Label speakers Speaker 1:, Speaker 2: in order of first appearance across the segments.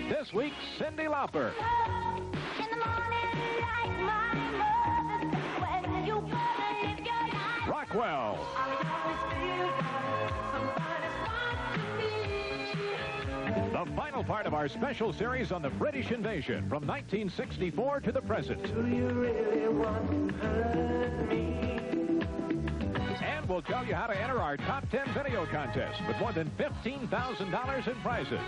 Speaker 1: This week, Cyndi Lauper.
Speaker 2: In the morning, like my mother, when you gonna live your life?
Speaker 1: Rockwell. The final part of our special series on the British invasion from 1964 to the present.
Speaker 3: Do you really want to hurt me?
Speaker 1: And we'll tell you how to enter our Top 10 video contest with more than $15,000 in prizes.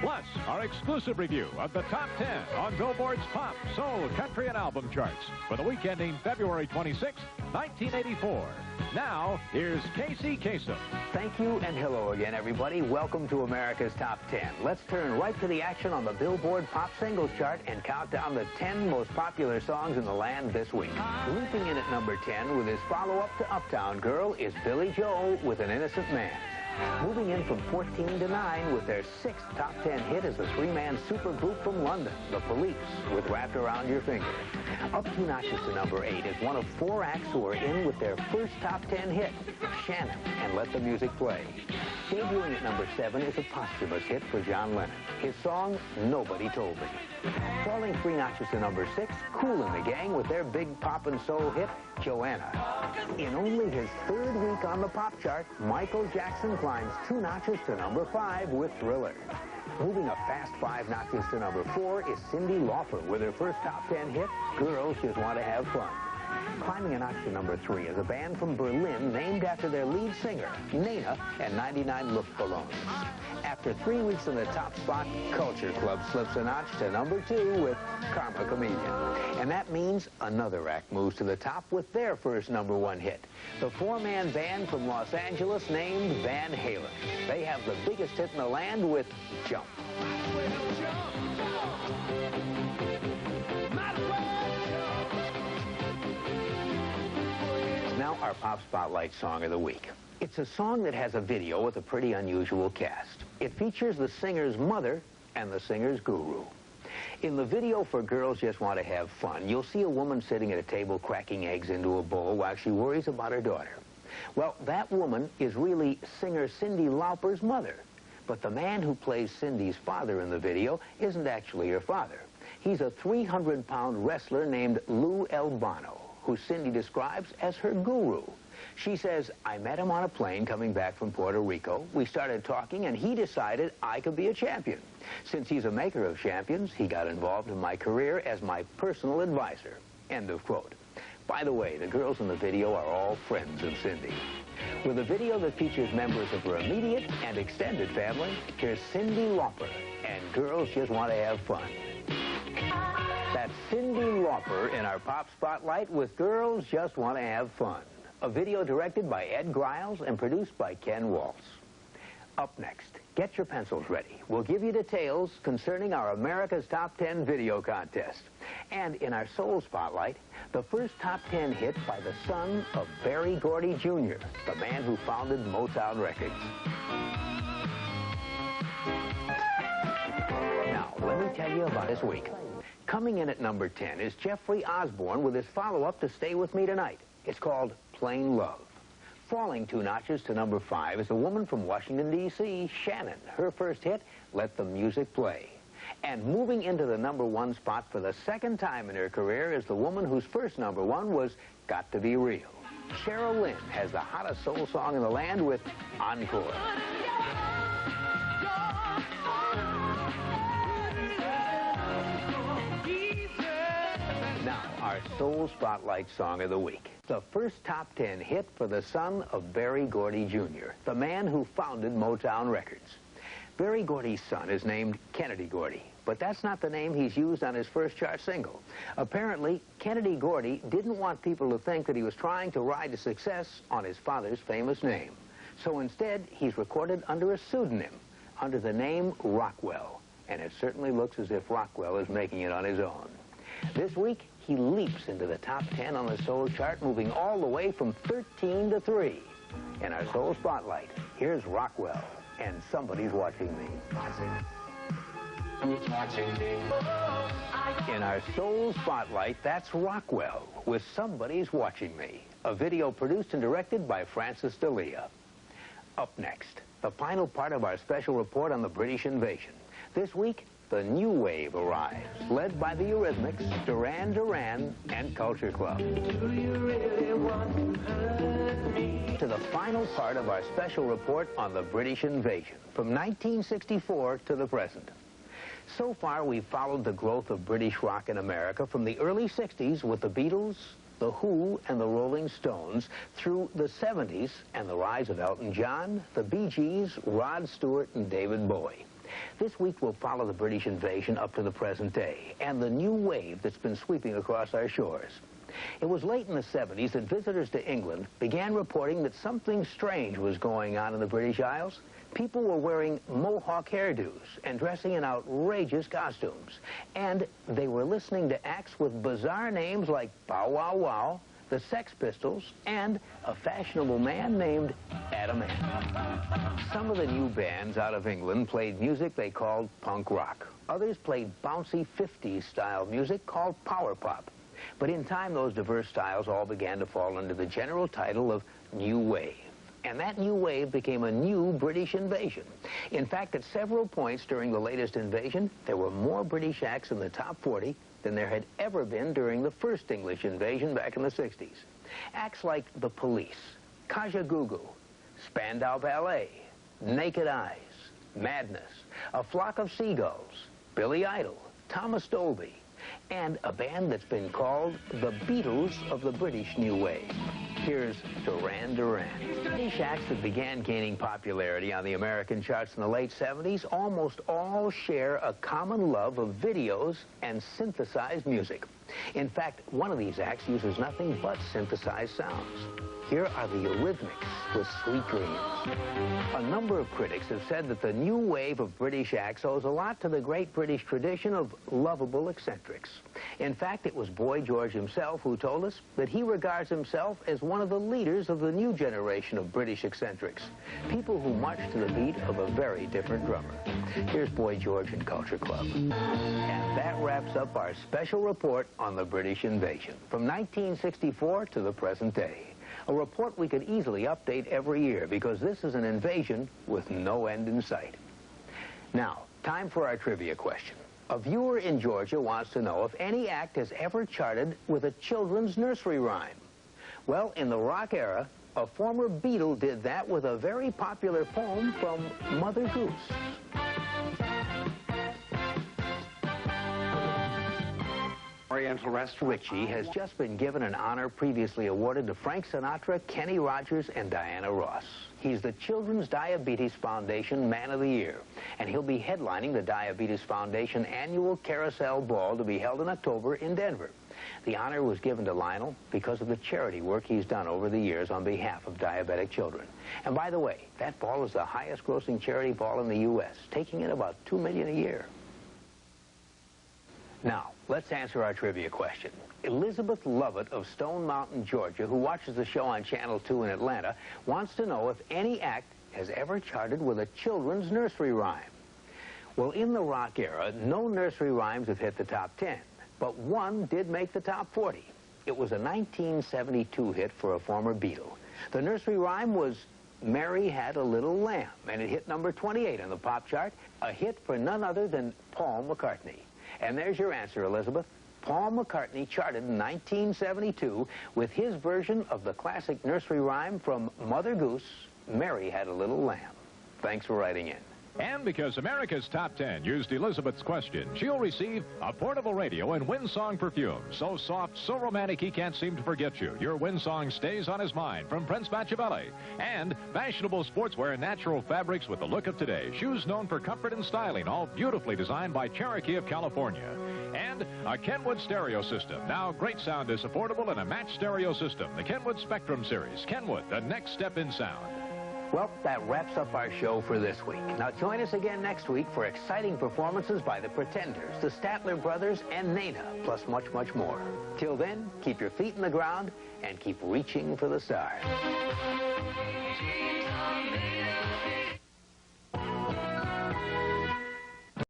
Speaker 1: Plus, our exclusive review of the Top 10 on Billboard's Pop, Soul, Country, and Album charts for the week ending February 26, 1984. Now, here's Kasem.
Speaker 4: Thank you, and hello again, everybody. Welcome to America's Top 10. Let's turn right to the action on the Billboard Pop Singles Chart and count down the 10 most popular songs in the land this week. Leaping in at number 10 with his follow-up to Uptown Girl is Billy Joel with An Innocent Man. Moving in from 14 to 9 with their 6th top 10 hit is the three-man supergroup from London, The Police, with Wrapped Around Your Finger. Up 2 notches to number 8 is one of 4 acts who are in with their first top 10 hit, Shannon and Let the Music Play. Debuting at number 7 is a posthumous hit for John Lennon, his song, Nobody Told Me. Falling 3 notches to number 6, Kool and the Gang with their big pop and soul hit, Joanna. In only his 3rd week on the pop chart, Michael Jackson climbs 2 notches to number 5 with Thriller. Moving a fast 5 notches to number 4 is Cyndi Lauper with her first top 10 hit, Girls Just Want to Have Fun. Climbing a notch to number 3 is a band from Berlin named after their lead singer, Nena, and 99 Look Balloons. After 3 weeks in the top spot, Culture Club slips a notch to number 2 with Karma Chameleon. And that means another act moves to the top with their first number 1 hit, the 4-man band from Los Angeles named Van Halen. They have the biggest hit in the land with Jump. Now our Pop Spotlight Song of the Week. It's a song that has a video with a pretty unusual cast. It features the singer's mother and the singer's guru. In the video for Girls Just Want to Have Fun, you'll see a woman sitting at a table cracking eggs into a bowl while she worries about her daughter. Well, that woman is really singer Cyndi Lauper's mother. But the man who plays Cyndi's father in the video isn't actually her father. He's a 300-pound wrestler named Lou Albano, who Cyndi describes as her guru. She says, I met him on a plane coming back from Puerto Rico. We started talking, and he decided I could be a champion. Since he's a maker of champions, he got involved in my career as my personal advisor. End of quote. By the way, the girls in the video are all friends of Cyndi. With a video that features members of her immediate and extended family, here's Cyndi Lauper and Girls Just Want to Have Fun. That's Cyndi Lauper in our Pop Spotlight with Girls Just Want to Have Fun. A video directed by Ed Griles and produced by Ken Waltz. Up next, get your pencils ready. We'll give you details concerning our America's Top 10 video contest. And in our Soul Spotlight, the first top 10 hit by the son of Berry Gordy Jr., the man who founded Motown Records. Now, let me tell you about this week. Coming in at number 10 is Jeffrey Osborne with his follow-up to Stay With Me Tonight. It's called Plain Love. Falling 2 notches to number 5 is a woman from Washington, D.C., Shannon. Her first hit, Let the Music Play. And moving into the number 1 spot for the 2nd time in her career is the woman whose first number 1 was Got to Be Real. Cheryl Lynn has the hottest soul song in the land with Encore. Now, our Soul Spotlight Song of the Week. The first top 10 hit for the son of Berry Gordy Jr., the man who founded Motown Records. Berry Gordy's son is named Kennedy Gordy, but that's not the name he's used on his first chart single. Apparently, Kennedy Gordy didn't want people to think that he was trying to ride to success on his father's famous name. So instead, he's recorded under a pseudonym, under the name Rockwell. And it certainly looks as if Rockwell is making it on his own. This week, he leaps into the top 10 on the Soul chart, moving all the way from 13 to 3. In our Soul Spotlight, here's Rockwell and Somebody's Watching Me. In our Soul Spotlight, that's Rockwell with Somebody's Watching Me, a video produced and directed by Francis D'Elia. Up next, the final part of our special report on the British invasion. This week, the new wave arrives, led by the Eurythmics, Duran Duran, and Culture Club.
Speaker 3: Do you really want to hurt me?
Speaker 4: To the final part of our special report on the British invasion, from 1964 to the present. So far, we've followed the growth of British rock in America from the early 60s with the Beatles, the Who, and the Rolling Stones, through the 70s and the rise of Elton John, the Bee Gees, Rod Stewart, and David Bowie. This week, we'll follow the British invasion up to the present day and the new wave that's been sweeping across our shores. It was late in the 70s that visitors to England began reporting that something strange was going on in the British Isles. People were wearing mohawk hairdos and dressing in outrageous costumes. And they were listening to acts with bizarre names like Bow Wow Wow, the Sex Pistols, and a fashionable man named Adam Ant. Some of the new bands out of England played music they called punk rock. Others played bouncy 50s-style music called power pop. But in time, those diverse styles all began to fall under the general title of New Wave. And that new wave became a new British invasion. In fact, at several points during the latest invasion, there were more British acts in the top 40 than there had ever been during the first English invasion back in the 60s. Acts like The Police, Kajagoogoo, Spandau Ballet, Naked Eyes, Madness, A Flock of Seagulls, Billy Idol, Thomas Dolby, and a band that's been called the Beatles of the British New Wave. Here's Duran Duran. British acts that began gaining popularity on the American charts in the late 70s almost all share a common love of videos and synthesized music. In fact, one of these acts uses nothing but synthesized sounds. Here are the Eurythmics with Sweet Dreams. A number of critics have said that the new wave of British acts owes a lot to the great British tradition of lovable eccentrics. In fact, it was Boy George himself who told us that he regards himself as one of the leaders of the new generation of British eccentrics, people who march to the beat of a very different drummer. Here's Boy George and Culture Club. And that wraps up our special report on the British invasion, from 1964 to the present day. A report we could easily update every year because this is an invasion with no end in sight. Now, time for our trivia question. A viewer in Georgia wants to know if any act has ever charted with a children's nursery rhyme. Well, in the rock era, a former Beatle did that with a very popular poem from Mother Goose.
Speaker 5: Oriental restaurant.
Speaker 4: Richie has just been given an honor previously awarded to Frank Sinatra, Kenny Rogers, and Diana Ross. He's the Children's Diabetes Foundation Man of the Year, and he'll be headlining the Diabetes Foundation annual Carousel Ball to be held in October in Denver. The honor was given to Lionel because of the charity work he's done over the years on behalf of diabetic children. And by the way, that ball is the highest grossing charity ball in the U.S., taking in about $2 million a year. Now, let's answer our trivia question. Elizabeth Lovett of Stone Mountain, Georgia, who watches the show on Channel 2 in Atlanta, wants to know if any act has ever charted with a children's nursery rhyme. Well, in the rock era, no nursery rhymes have hit the top 10, but one did make the top 40. It was a 1972 hit for a former Beatle. The nursery rhyme was Mary Had a Little Lamb, and it hit number 28 on the pop chart, a hit for none other than Paul McCartney. And there's your answer, Elizabeth. Paul McCartney charted in 1972 with his version of the classic nursery rhyme from Mother Goose, Mary Had a Little Lamb. Thanks for writing in.
Speaker 1: And because America's Top 10 used Elizabeth's question, she'll receive a portable radio and Windsong perfume. So soft, so romantic, he can't seem to forget you. Your Windsong stays on his mind from Prince Machiavelli. And fashionable sportswear and natural fabrics with the look of today. Shoes known for comfort and styling, all beautifully designed by Cherokee of California. And a Kenwood stereo system. Now, great sound is affordable in a matched stereo system. The Kenwood Spectrum Series. Kenwood, the next step in sound.
Speaker 4: Well, that wraps up our show for this week. Now join us again next week for exciting performances by the Pretenders, the Statler Brothers, and Nana, plus much, much more. Till then, keep your feet in the ground and keep reaching for the stars.